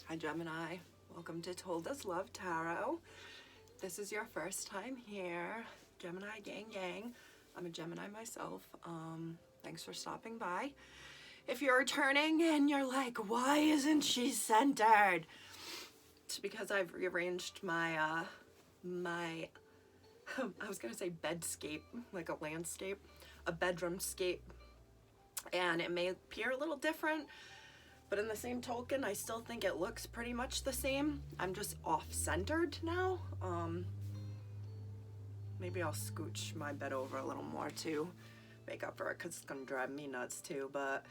Hi Gemini, welcome to Told Us Love Tarot. This is your first time here. Gemini gang. I'm a Gemini myself. Thanks for stopping by. If you're returning and you're like, why isn't she centered? It's because I've rearranged my I was gonna say bedscape, like a landscape, a bedroom scape, and it may appear a little different, but in the same token, I still think it looks pretty much the same. I'm just off-centered now. Maybe I'll scooch my bed over a little more to make up for it, because it's gonna drive me nuts too, but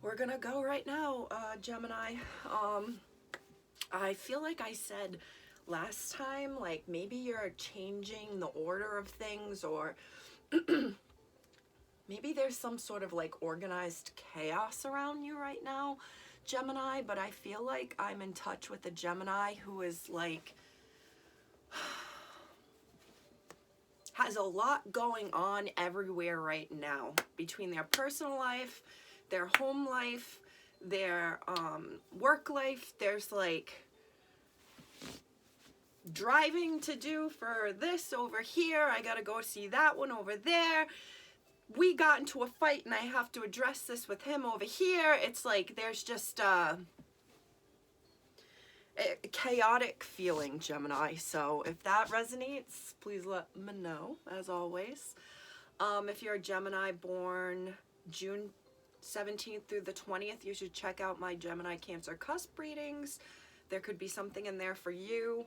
we're gonna go right now, Gemini. I feel like I said last time, like maybe you're changing the order of things, or maybe there's some sort of like organized chaos around you right now, Gemini, but I feel like I'm in touch with a Gemini who is like, has a lot going on everywhere right now, between their personal life, their home life, their work life. There's like driving to do for this over here. I gotta go see that one over there. We got into a fight and I have to address this with him over here. It's like there's just a chaotic feeling, Gemini. So if that resonates, please let me know, as always. If you're a Gemini born June 17th through the 20th, you should check out my Gemini Cancer cusp readings. There could be something in there for you.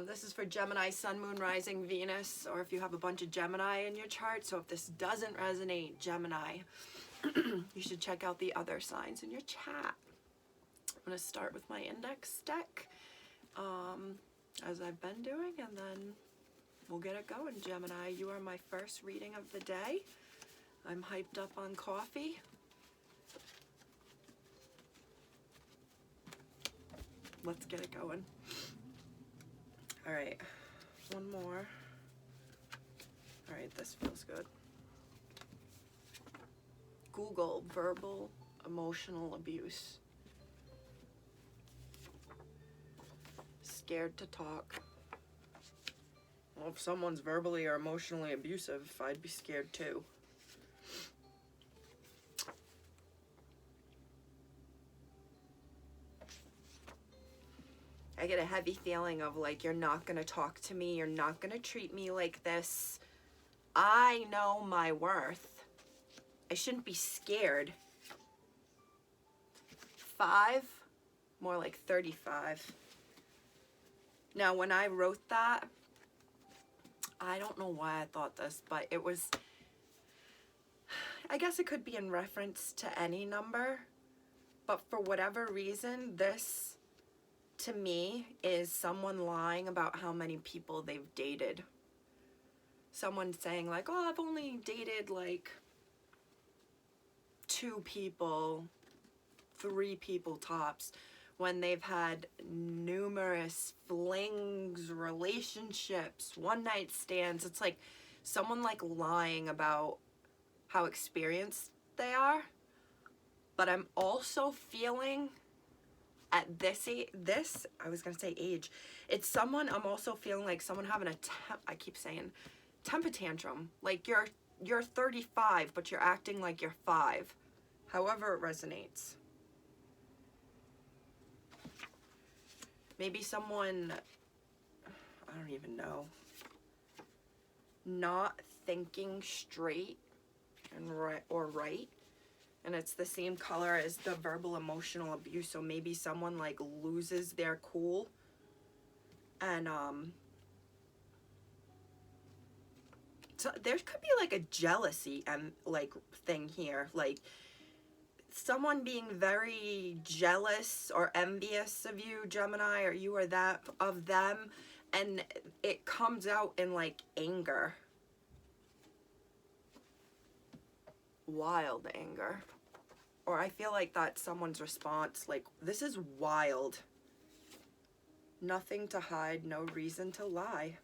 This is for Gemini, Sun, Moon, Rising, Venus, or if you have a bunch of Gemini in your chart. So if this doesn't resonate, Gemini, you should check out the other signs in your chat. I'm going to start with my index deck, as I've been doing, and then we'll get it going, Gemini. You are my first reading of the day. I'm hyped up on coffee. Let's get it going. All right, one more. All right, this feels good. Google verbal emotional abuse. Scared to talk. Well, if someone's verbally or emotionally abusive, I'd be scared too. I get a heavy feeling of like, you're not gonna talk to me, you're not gonna treat me like this. I know my worth. I shouldn't be scared. 5, more like 35. Now, when I wrote that, I don't know why I thought this, but it was, I guess it could be in reference to any number, but for whatever reason, this to me is someone lying about how many people they've dated. Someone saying like, oh, I've only dated like 2 people, 3 people tops, when they've had numerous flings, relationships, one-night stands. It's like someone like lying about how experienced they are. But I'm also feeling at this age, I was gonna say age, it's someone, I'm also feeling like someone having a I keep saying temper tantrum. Like you're 35, but you're acting like you're 5. However it resonates. Maybe someone, I don't even know, not thinking straight and right. And it's the same color as the verbal emotional abuse. So maybe someone like loses their cool and so there could be like a jealousy and like thing here, like someone being very jealous or envious of you, Gemini, or you are that of them, and it comes out in like anger, wild anger. Or I feel like that's someone's response, like, this is wild. Nothing to hide, no reason to lie.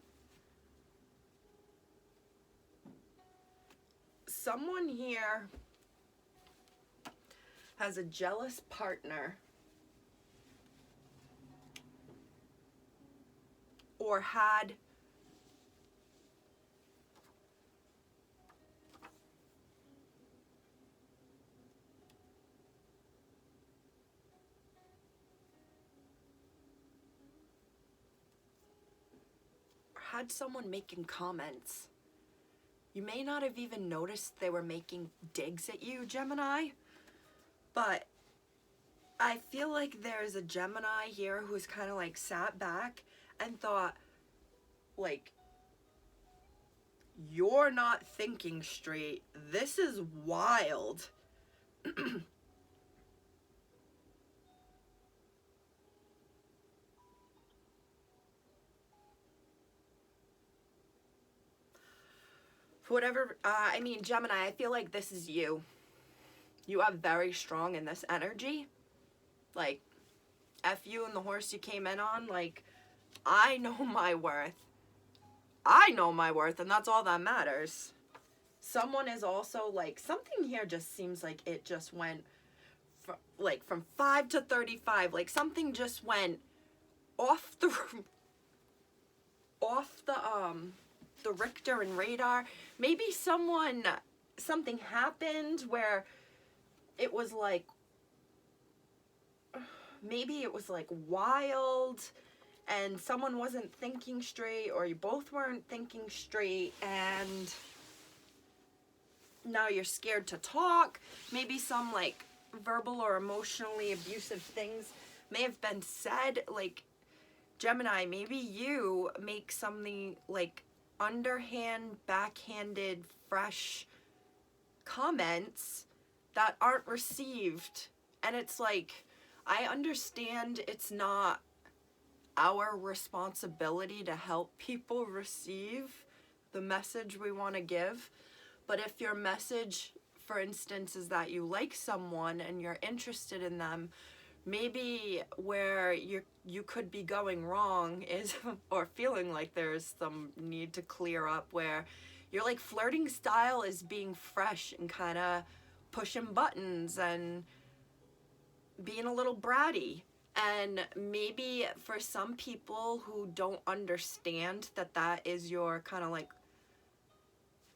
Someone here has a jealous partner or had someone making comments. You may not have even noticed they were making digs at you, Gemini, but I feel like there's a Gemini here who's kind of like sat back and thought, like, you're not thinking straight. This is wild. Whatever, I mean, Gemini, I feel like this is you. You are very strong in this energy. Like, F you and the horse you came in on. Like, I know my worth. I know my worth, and that's all that matters. Someone is also, like, something here just seems like it just went, from 5 to 35. Like, something just went off the Richter and radar. Maybe something happened where it was like, maybe it was like wild and someone wasn't thinking straight, or you both weren't thinking straight, and now you're scared to talk. Maybe some like verbal or emotionally abusive things may have been said. Like, Gemini, maybe you make something like underhand, backhanded, fresh comments that aren't received. And it's like, I understand it's not our responsibility to help people receive the message we want to give. But if your message, for instance, is that you like someone and you're interested in them, maybe where you could be going wrong is, or feeling like there's some need to clear up, where your like flirting style is being fresh and kind of pushing buttons and being a little bratty. And maybe for some people who don't understand that that is your kind of like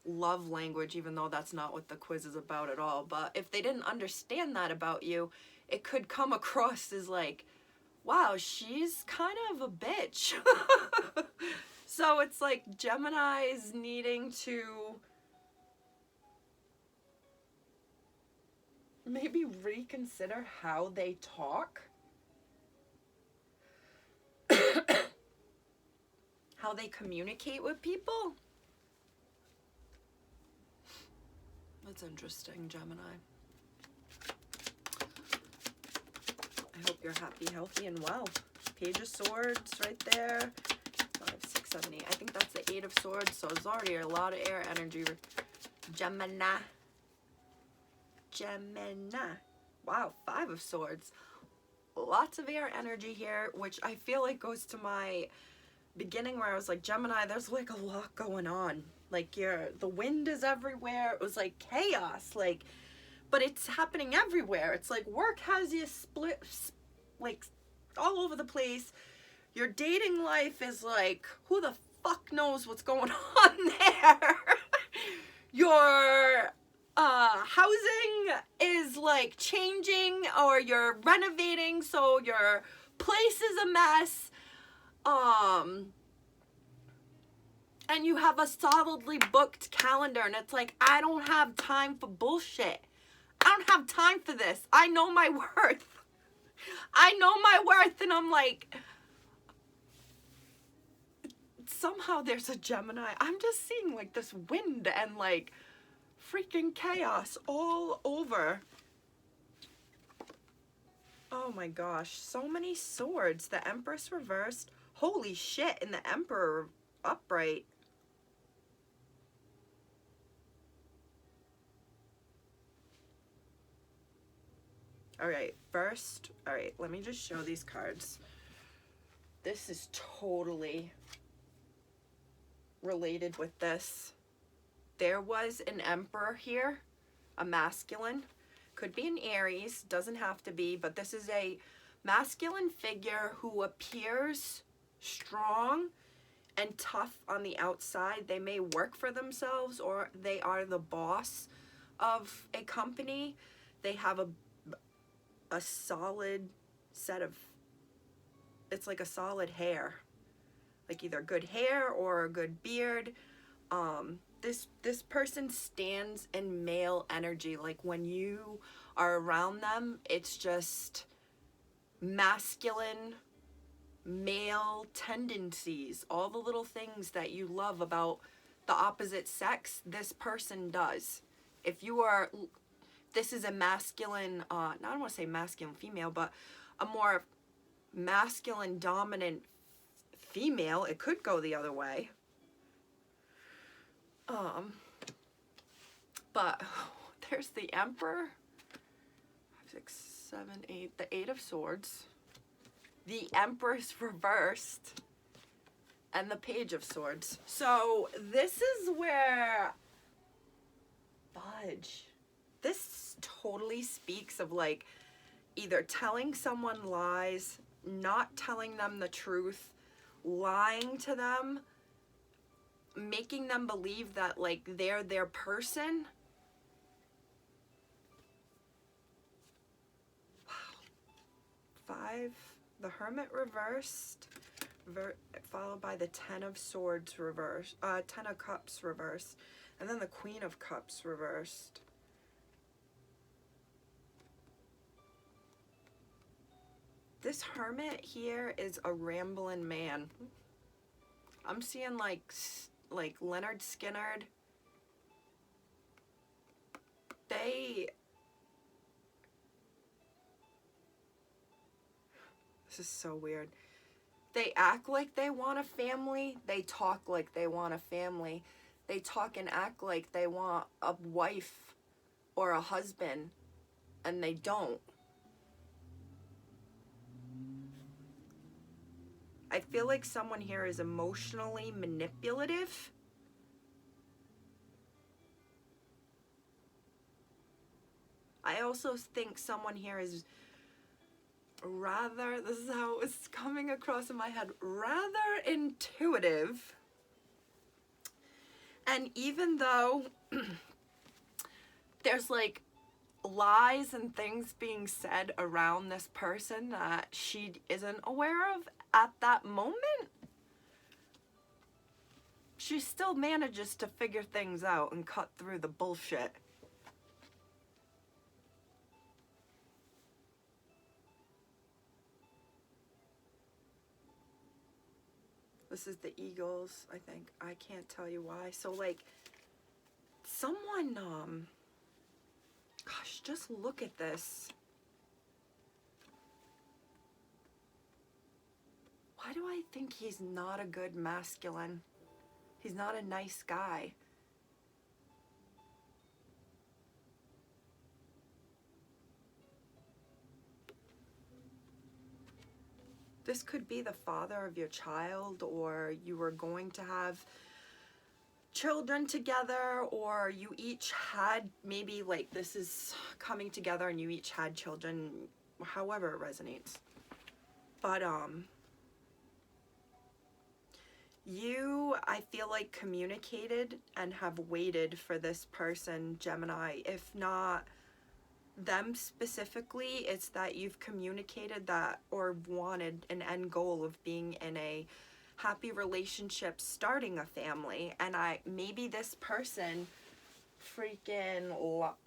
love language, even though that's not what the quiz is about at all, but if they didn't understand that about you, it could come across as like, wow, she's kind of a bitch. So it's like Gemini's needing to maybe reconsider how they talk, how they communicate with people. That's interesting, Gemini. I hope you're happy, healthy, and well. Page of Swords right there. 5, 6, 7, 8. I think that's the 8 of Swords, so it's already a lot of air energy. Gemini. Wow, 5 of Swords. Lots of air energy here, which I feel like goes to my beginning where I was like, Gemini, there's like a lot going on. Like, the wind is everywhere. It was like chaos, like, but it's happening everywhere. It's like work has you split, like, all over the place. Your dating life is like, who the fuck knows what's going on there? Your housing is like changing, or you're renovating, so your place is a mess. And you have a solidly booked calendar, and it's like, I don't have time for bullshit. I don't have time for this. I know my worth. I know my worth, and I'm like, somehow there's a Gemini. I'm just seeing like this wind and like freaking chaos all over. Oh my gosh, so many swords. The Empress reversed. Holy shit, and the Emperor upright. Alright, first, alright, let me just show these cards. This is totally related with this. There was an Emperor here, a masculine. Could be an Aries, doesn't have to be, but this is a masculine figure who appears strong and tough on the outside. They may work for themselves, or they are the boss of a company. They have a solid set of, it's like a solid hair, like either good hair or a good beard. This person stands in male energy. Like when you are around them, it's just masculine, male tendencies, all the little things that you love about the opposite sex, this person does. If you are, this is a masculine, I don't want to say masculine female, but a more masculine dominant female. It could go the other way. But there's the Emperor, 5, 6, 7, 8, the Eight of Swords, the Empress reversed, and the Page of Swords. So this is where, fudge, this totally speaks of like either telling someone lies, not telling them the truth, lying to them, making them believe that like they're their person. Wow. 5, the Hermit reversed, followed by the Ten of Swords reversed, Ten of Cups reversed, and then the Queen of Cups reversed. This Hermit here is a rambling man. I'm seeing like Leonard Skinner. This is so weird. They act like they want a family. They talk like they want a family. They talk and act like they want a wife or a husband, and they don't. I feel like someone here is emotionally manipulative. I also think someone here is rather, this is how it's coming across in my head, rather intuitive. And even though there's like lies and things being said around this person that she isn't aware of at that moment, she still manages to figure things out and cut through the bullshit. This is the Eagles, I think. I can't tell you why. So like someone, gosh, just look at this. Why do I think he's not a good masculine? He's not a nice guy. This could be the father of your child, or you were going to have children together, or you each had, maybe like this is coming together and you each had children, however it resonates. But you, I feel like, communicated and have waited for this person, Gemini. If not them specifically, it's that you've communicated that or wanted an end goal of being in a happy relationship, starting a family. And maybe this person freaking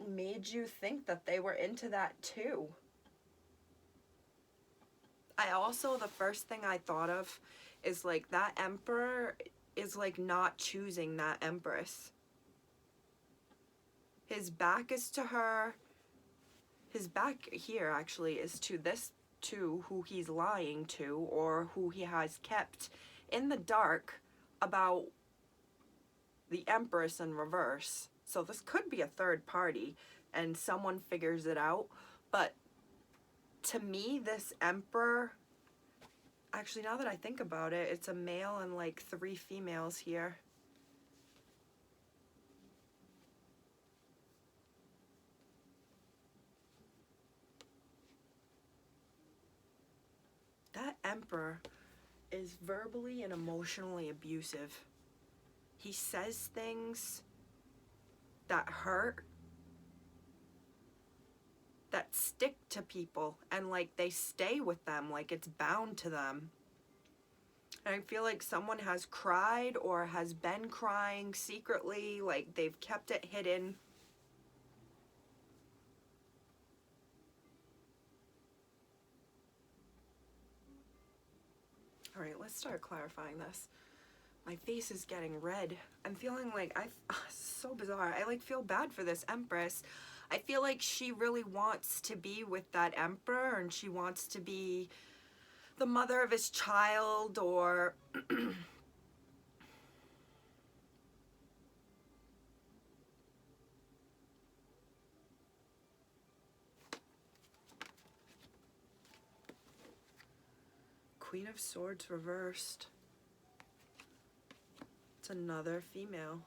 made you think that they were into that too. I also, the first thing I thought of is like that Emperor is like not choosing that Empress. His back is to her. His back here actually is to this, to who he's lying to, or who he has kept in the dark about the Empress in reverse. So this could be a third party and someone figures it out. But to me, this Emperor, actually now that I think about it, it's a male and like 3 females here. That Emperor is verbally and emotionally abusive. He says things that hurt, that stick to people, and like they stay with them, like it's bound to them. And I feel like someone has cried or has been crying secretly, like they've kept it hidden. All right, let's start clarifying this. My face is getting red. I'm feeling like so bizarre. I like feel bad for this Empress. I feel like she really wants to be with that Emperor, and she wants to be the mother of his child, or Queen of Swords reversed. It's another female.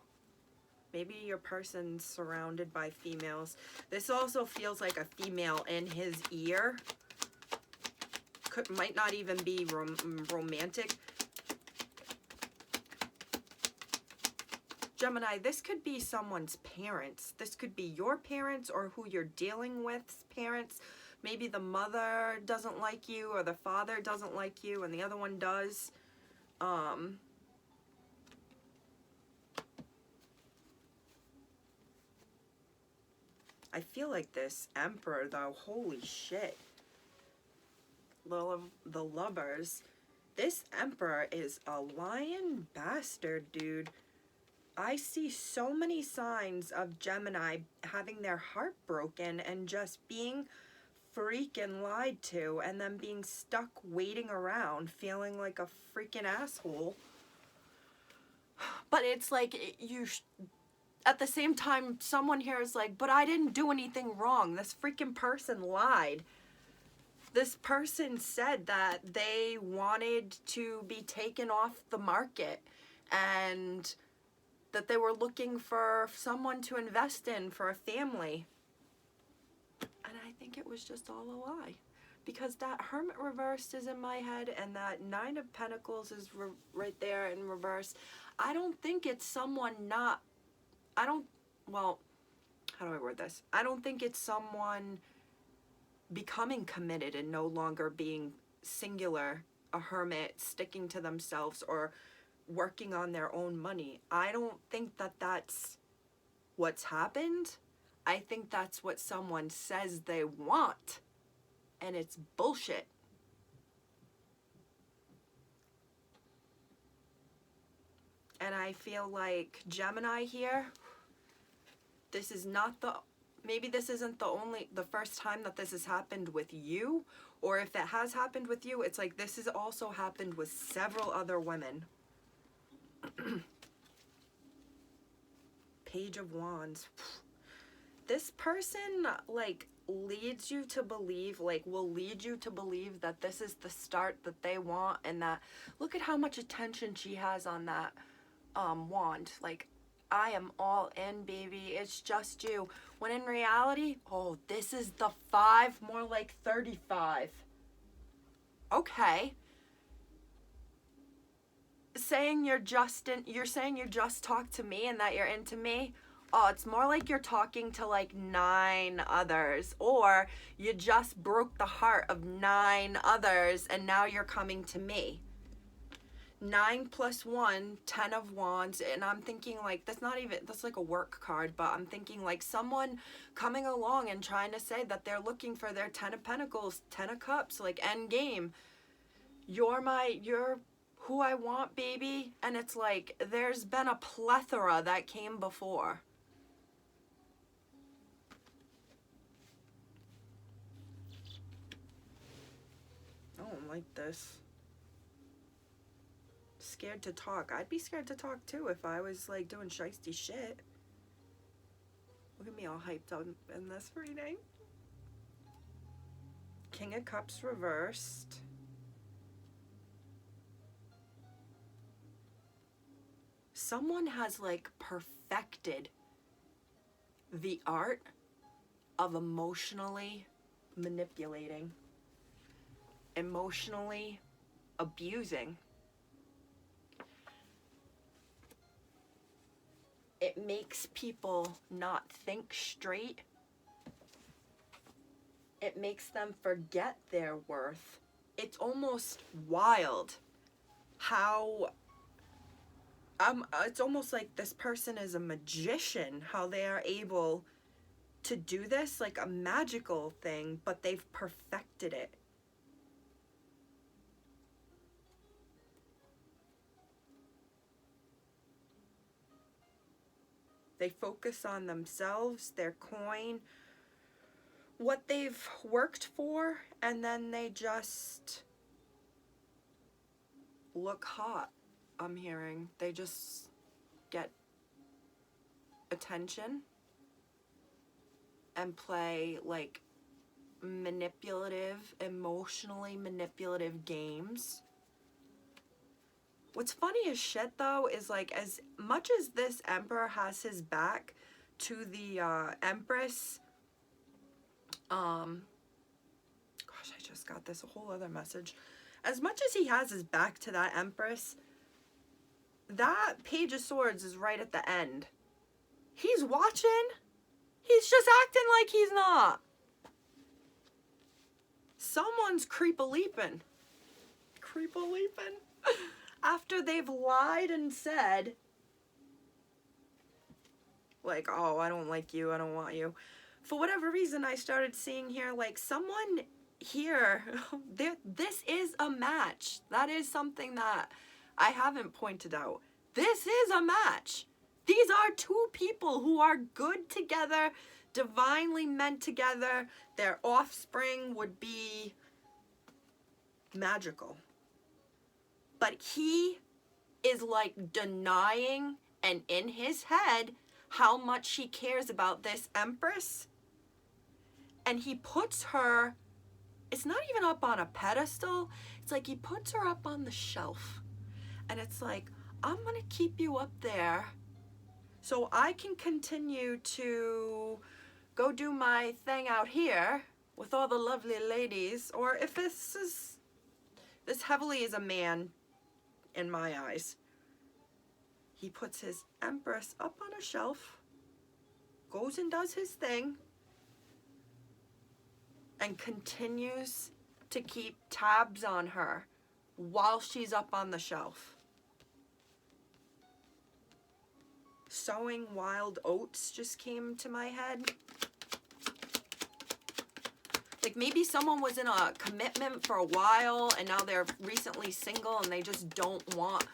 Maybe your person's surrounded by females. This also feels like a female in his ear. Might not even be romantic. Gemini, this could be someone's parents. This could be your parents or who you're dealing with's parents. Maybe the mother doesn't like you or the father doesn't like you and the other one does. I feel like this Emperor, though, holy shit. The Lovers. This Emperor is a lying bastard, dude. I see so many signs of Gemini having their heart broken and just being freaking lied to, and then being stuck waiting around feeling like a freaking asshole. But it's like at the same time, someone here is like, but I didn't do anything wrong. This freaking person lied. This person said that they wanted to be taken off the market and that they were looking for someone to invest in for a family. And I think it was just all a lie. Because that Hermit reversed is in my head, and that Nine of Pentacles is right there in reverse. I don't think it's someone well, how do I word this? I don't think it's someone becoming committed and no longer being singular, a hermit, sticking to themselves, or working on their own money. I don't think that that's what's happened. I think that's what someone says they want, and it's bullshit. And I feel like Gemini here, this is not maybe this isn't the first time that this has happened with you, or if it has happened with you, it's like this has also happened with several other women. Page of Wands. This person, like, leads you to believe, like, will lead you to believe that this is the start that they want, and that, look at how much attention she has on that wand. Like, I am all in, baby. It's just you. When in reality, oh, this is the 5, more like 35. Okay. You're saying you just talk to me and that you're into me. Oh, it's more like you're talking to like 9 others, or you just broke the heart of 9 others and now you're coming to me. 9 plus 1, 10 of Wands, and I'm thinking like, that's like a work card, but I'm thinking like someone coming along and trying to say that they're looking for their 10 of Pentacles, 10 of Cups, like end game. You're who I want, baby. And it's like, there's been a plethora that came before. I don't like this. Scared to talk. I'd be scared to talk too if I was like doing shiesty shit. Look at me all hyped up in this reading. King of Cups reversed. Someone has like perfected the art of emotionally manipulating, emotionally abusing. it makes people not think straight. It makes them forget their worth. It's almost wild how it's almost like this person is a magician, how they are able to do this, like a magical thing, but they've perfected it. They focus on themselves, their coin, what they've worked for, and then they just look hot, I'm hearing. They just get attention and play like manipulative, emotionally manipulative games. What's funny as shit though is like, as much as this emperor has his back to the empress, gosh, I just got this, a whole other message. As much as he has his back to that empress, that Page of Swords is right at the end. He's watching. He's just acting like he's not. Someone's creep-a-leaping. Creep-a-leaping? After they've lied and said, like, oh, I don't like you, I don't want you. For whatever reason, I started seeing here, like, someone here, this is a match. That is something that I haven't pointed out. This is a match. These are two people who are good together, divinely meant together. Their offspring would be magical. But he is like denying, and in his head, how much he cares about this empress. And he puts her, it's not even up on a pedestal. It's like he puts her up on the shelf. And it's like, I'm going to keep you up there so I can continue to go do my thing out here with all the lovely ladies. Or if this heavily is a man in my eyes. He puts his empress up on a shelf, goes and does his thing, and continues to keep tabs on her while she's up on the shelf. Sowing wild oats just came to my head. Like maybe someone was in a commitment for a while and now they're recently single and they just don't want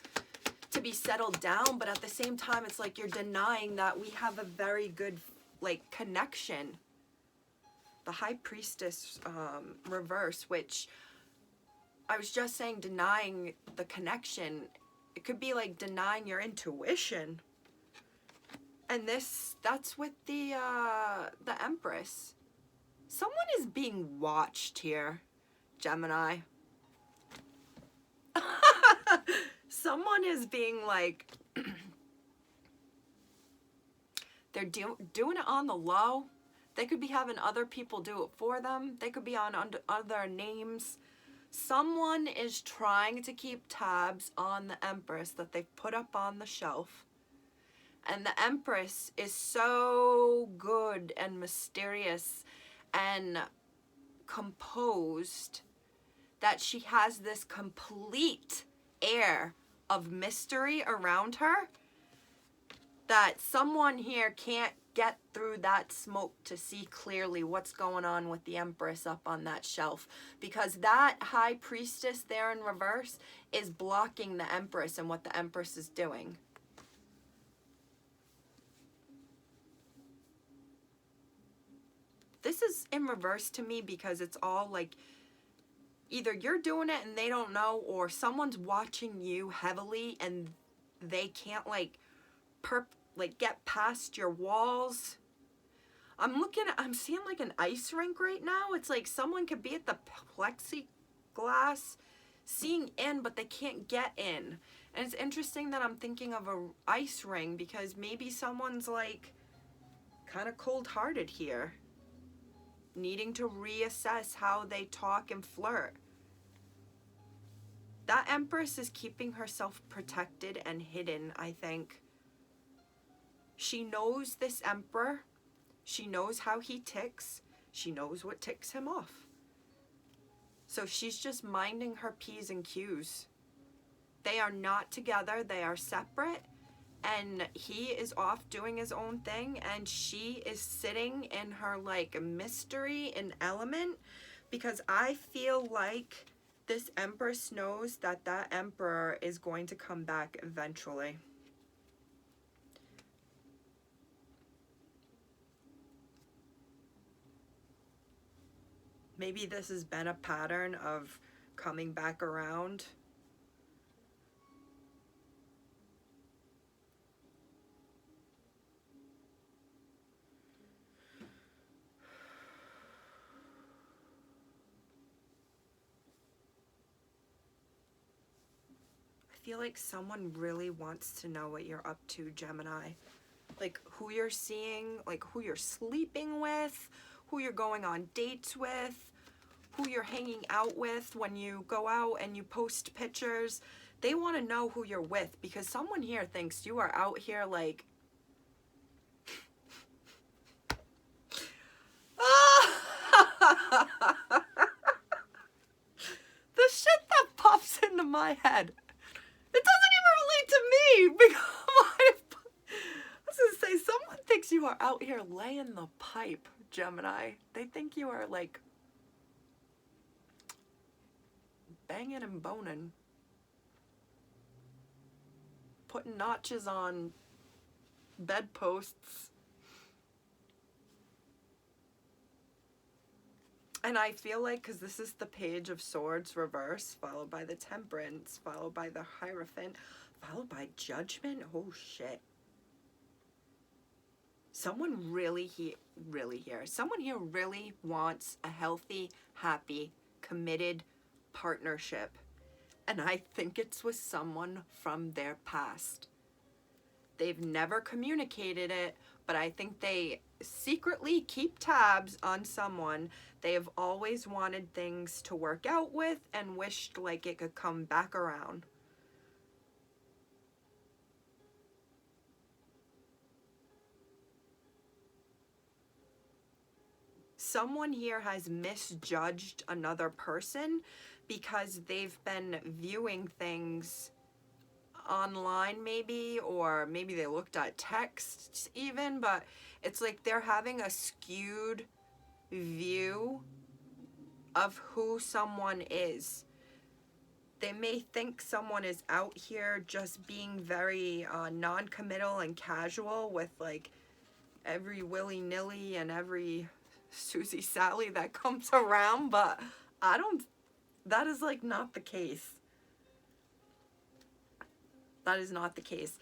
to be settled down. But at the same time, it's like you're denying that we have a very good like connection. The High Priestess reverse, which I was just saying, denying the connection. It could be like denying your intuition. And that's with the Empress. Someone is being watched here, Gemini. Someone is being like, they're doing it on the low. They could be having other people do it for them. They could be on other names. Someone is trying to keep tabs on the Empress that they've put up on the shelf. And the Empress is so good and mysterious and composed that she has this complete air of mystery around her that someone here can't get through that smoke to see clearly what's going on with the Empress up on that shelf, because that High Priestess there in reverse is blocking the Empress and what the Empress is doing. This is in reverse to me because it's all like either you're doing it and they don't know, or someone's watching you heavily and they can't like get past your walls. I'm seeing like an ice rink right now. It's like someone could be at the plexiglass seeing in, but they can't get in. And it's interesting that I'm thinking of a ice ring because maybe someone's like kind of cold-hearted here, needing to reassess how they talk and flirt. That Empress is keeping herself protected and hidden, I think. She knows this Emperor. She knows how he ticks. She knows what ticks him off. So she's just minding her P's and Q's. They are not together. They are separate. And he is off doing his own thing. And she is sitting in her, like, mystery and element. Because I feel like this Empress knows that that Emperor is going to come back eventually. Maybe this has been a pattern of coming back around. I feel like someone really wants to know what you're up to, Gemini. Like who you're seeing, like who you're sleeping with, who you're going on dates with, who you're hanging out with when you go out and you post pictures. They want to know who you're with because someone here thinks you are out here like the shit that pops into my head. It doesn't even relate to me because I was gonna say someone thinks you are out here laying the pipe, Gemini. They think you are like banging and boning, putting notches on bedposts. And I feel like, because this is the Page of Swords reverse, followed by the Temperance, followed by the Hierophant, followed by Judgment. Oh shit. Someone really here wants a healthy, happy, committed partnership. And I think it's with someone from their past. They've never communicated it, but I think they secretly keep tabs on someone they have always wanted things to work out with and wished like it could come back around. Someone here has misjudged another person because they've been viewing things online maybe, or maybe they looked at texts even, but it's like they're having a skewed view of who someone is. They may think someone is out here just being very non-committal and casual with like every willy-nilly and every Susie Sally that comes around, but that is like not the case. That is not the case.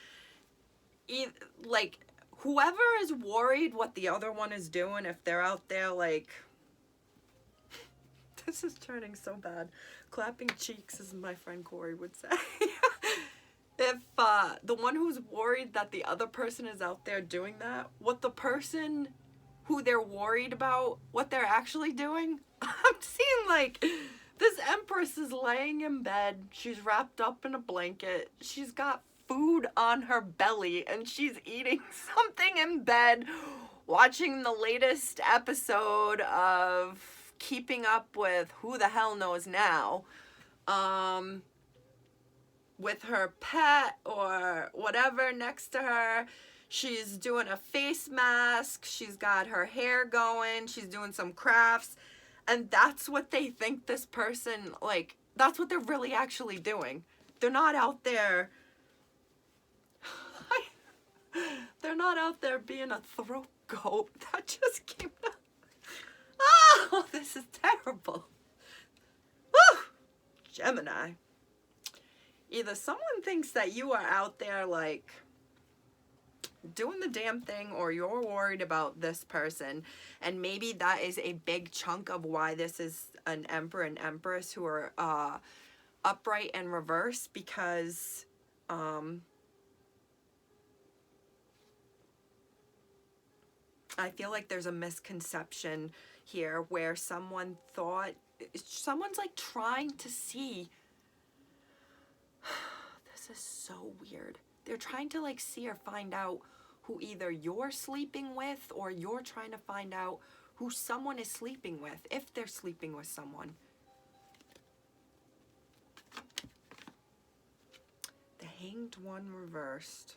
Like, whoever is worried what the other one is doing, if they're out there like, this is turning so bad. Clapping cheeks, as my friend Corey would say. If the one who's worried that the other person is out there doing that, what the person who they're worried about, what they're actually doing, I'm seeing like, this Empress is laying in bed. She's wrapped up in a blanket. She's got food on her belly and she's eating something in bed, watching the latest episode of Keeping Up with Who the Hell Knows Now, with her pet or whatever next to her. She's doing a face mask. She's got her hair going. She's doing some crafts. And that's what they think this person, like, that's what they're really actually doing. They're not out there, they're not out there being a throat goat. That just came out. Oh, this is terrible. Woo! Gemini. Either someone thinks that you are out there, like, doing the damn thing, or you're worried about this person, and maybe that is a big chunk of why this is an Emperor and Empress who are upright and reverse, because I feel like there's a misconception here where someone thought, someone's like trying to see, this is so weird, they're trying to like see or find out who either you're sleeping with or you're trying to find out who someone is sleeping with, if they're sleeping with someone. The Hanged One reversed.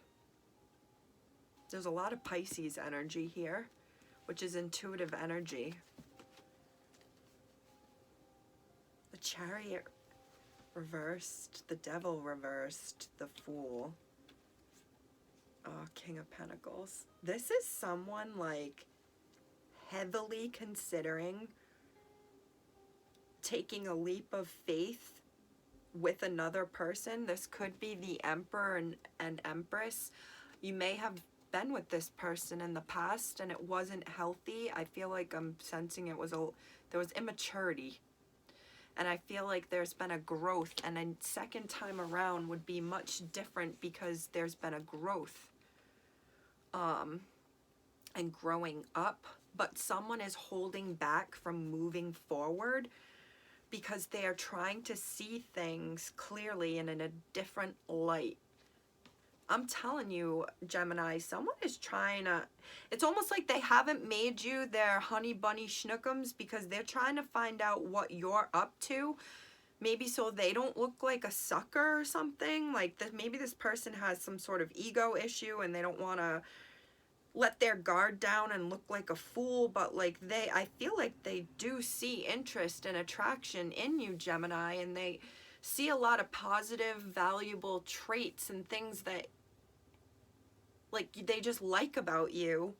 There's a lot of Pisces energy here, which is intuitive energy. The Chariot reversed, the Devil reversed, the Fool. Oh, King of Pentacles. This is someone like heavily considering taking a leap of faith with another person. This could be the Emperor and Empress. You may have been with this person in the past and it wasn't healthy. I feel like I'm sensing there was immaturity. And I feel like there's been a growth, and a second time around would be much different because there's been a growth and growing up. But someone is holding back from moving forward because they are trying to see things clearly and in a different light. I'm telling you, Gemini, someone is trying to, it's almost like they haven't made you their honey bunny schnookums because they're trying to find out what you're up to. Maybe so they don't look like a sucker or something. Like maybe this person has some sort of ego issue and they don't want to let their guard down and look like a fool. But like I feel like they do see interest and attraction in you, Gemini, and they see a lot of positive, valuable traits and things that like they just like about you,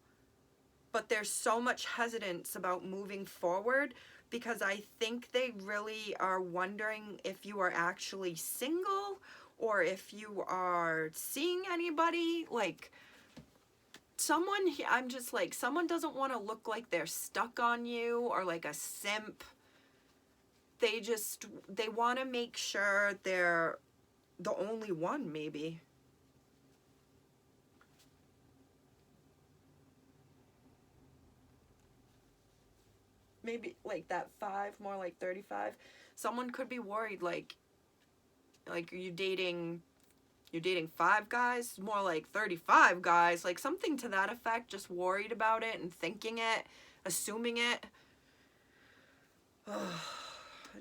but there's so much hesitance about moving forward because I think they really are wondering if you are actually single or if you are seeing anybody. Like someone, I'm just like, someone doesn't want to look like they're stuck on you or like a simp. They want to make sure they're the only one, maybe. Maybe like that 5, more like 35. Someone could be worried like you're dating 5 guys, more like 35 guys, like something to that effect, just worried about it and thinking it, assuming it.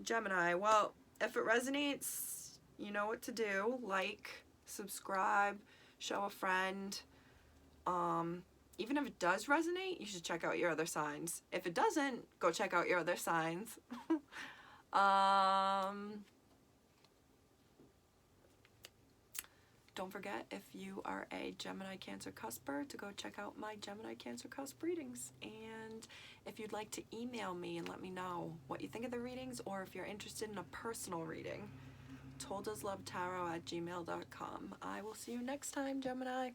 Gemini, well, if it resonates, you know what to do. Like, subscribe, show a friend. Even if it does resonate, you should check out your other signs. If it doesn't, go check out your other signs. Don't forget, if you are a Gemini Cancer cusper, to go check out my Gemini Cancer cusp readings. And if you'd like to email me and let me know what you think of the readings, or if you're interested in a personal reading, toldaslovetarot@gmail.com. I will see you next time, Gemini.